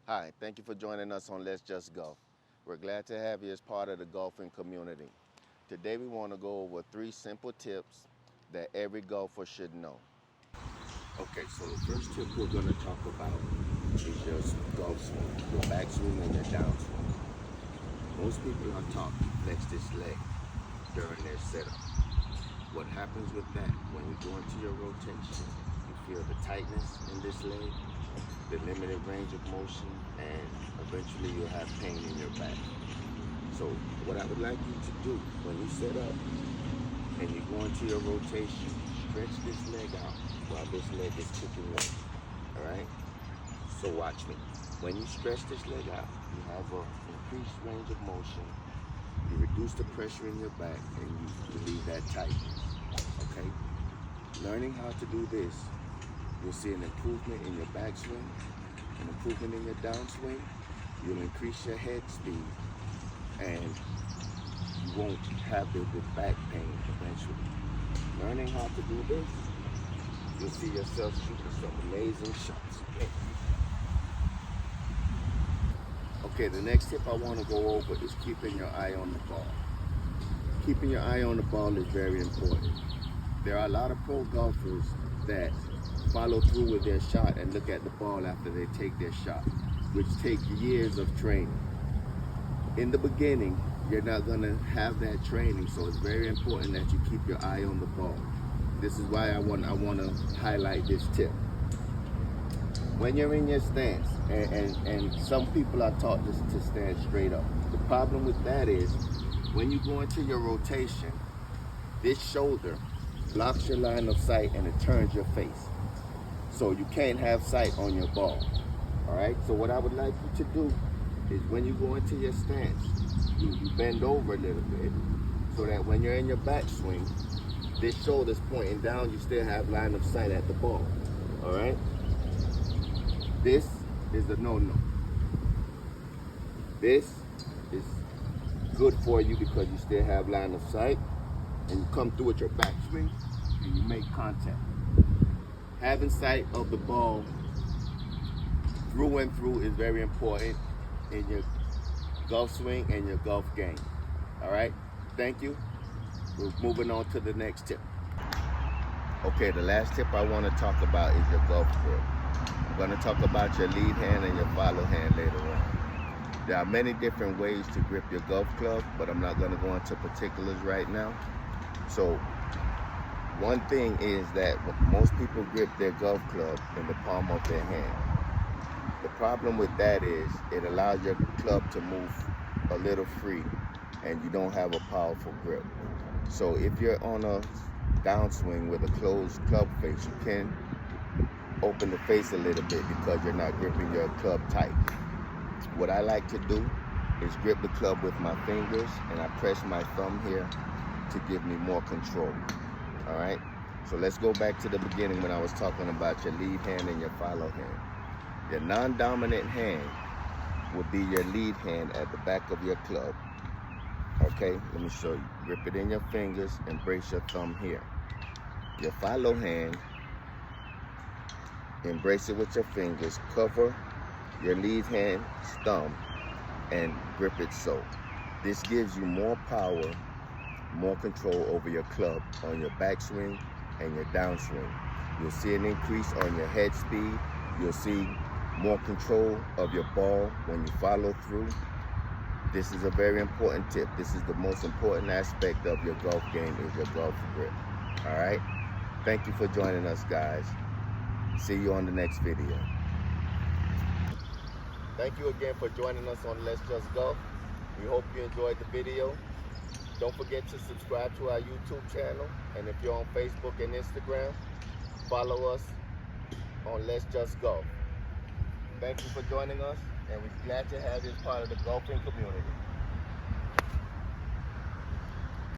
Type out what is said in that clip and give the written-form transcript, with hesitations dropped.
Hi, thank you for joining us on Let's Just Golf. We're glad to have you as part of the golfing community. Today we want to go over 3 simple tips that every golfer should know. Okay, so the first tip we're going to talk about is your golf swing, your backswing and your downswing. Most people are taught to flex this leg during their setup. What happens with that, when you go into your rotation, you feel the tightness in this leg, the limited range of motion, and eventually you'll have pain in your back. So what I would like you to do when you set up and you go into your rotation, stretch this leg out while this leg is kicking in. All right? So watch me. When you stretch this leg out, you have an increased range of motion, you reduce the pressure in your back, and you relieve that tightness. Okay? Learning how to do this, you'll see an improvement in your backswing, an improvement in your downswing. You'll increase your head speed, and you won't have the back pain eventually. Learning how to do this, you'll see yourself shooting some amazing shots. Okay, the next tip I want to go over is keeping your eye on the ball. Keeping your eye on the ball is very important. There are a lot of pro golfers that follow through with their shot and look at the ball after they take their shot, which take years of training. In the beginning, you're not going to have that training, so it's very important that you keep your eye on the ball. This is why I want to highlight this tip. When you're in your stance, and some people are taught to stand straight up. The problem with that is when you go into your rotation, this shoulder blocks your line of sight and it turns your face. So you can't have sight on your ball. All right, so what I would like you to do is when you go into your stance, you bend over a little bit so that when you're in your backswing, this shoulder's pointing down, you still have line of sight at the ball. All right, this is a no-no. This is good for you because you still have line of sight and you come through with your backswing and you make contact. Having sight of the ball through and through is very important in your golf swing and your golf game. All right, thank you. We're moving on to the next tip. Okay, the last tip I want to talk about is your golf grip. I'm going to talk about your lead hand and your follow hand later on. There are many different ways to grip your golf club, but I'm not going to go into particulars right now. So one thing is that most people grip their golf club in the palm of their hand. The problem with that is it allows your club to move a little free and you don't have a powerful grip. So if you're on a downswing with a closed club face, you can open the face a little bit because you're not gripping your club tight. What I like to do is grip the club with my fingers and I press my thumb here to give me more control. All right, so let's go back to the beginning when I was talking about your lead hand and your follow hand. Your non-dominant hand would be your lead hand at the back of your club. Okay, let me show you. Grip it in your fingers and brace your thumb here. Your follow hand, embrace it with your fingers, cover your lead hand's thumb and grip it so. This gives you more power, more control over your club on your backswing and your downswing. You'll see an increase on your head speed. You'll see more control of your ball when you follow through. This is a very important tip. This is the most important aspect of your golf game is your golf grip. All right? Thank you for joining us, guys. See you on the next video. Thank you again for joining us on Let's Just Golf. We hope you enjoyed the video. Don't forget to subscribe to our YouTube channel. And if you're on Facebook and Instagram, follow us on Let's Just Golf. Thank you for joining us, and we're glad to have you as part of the golfing community.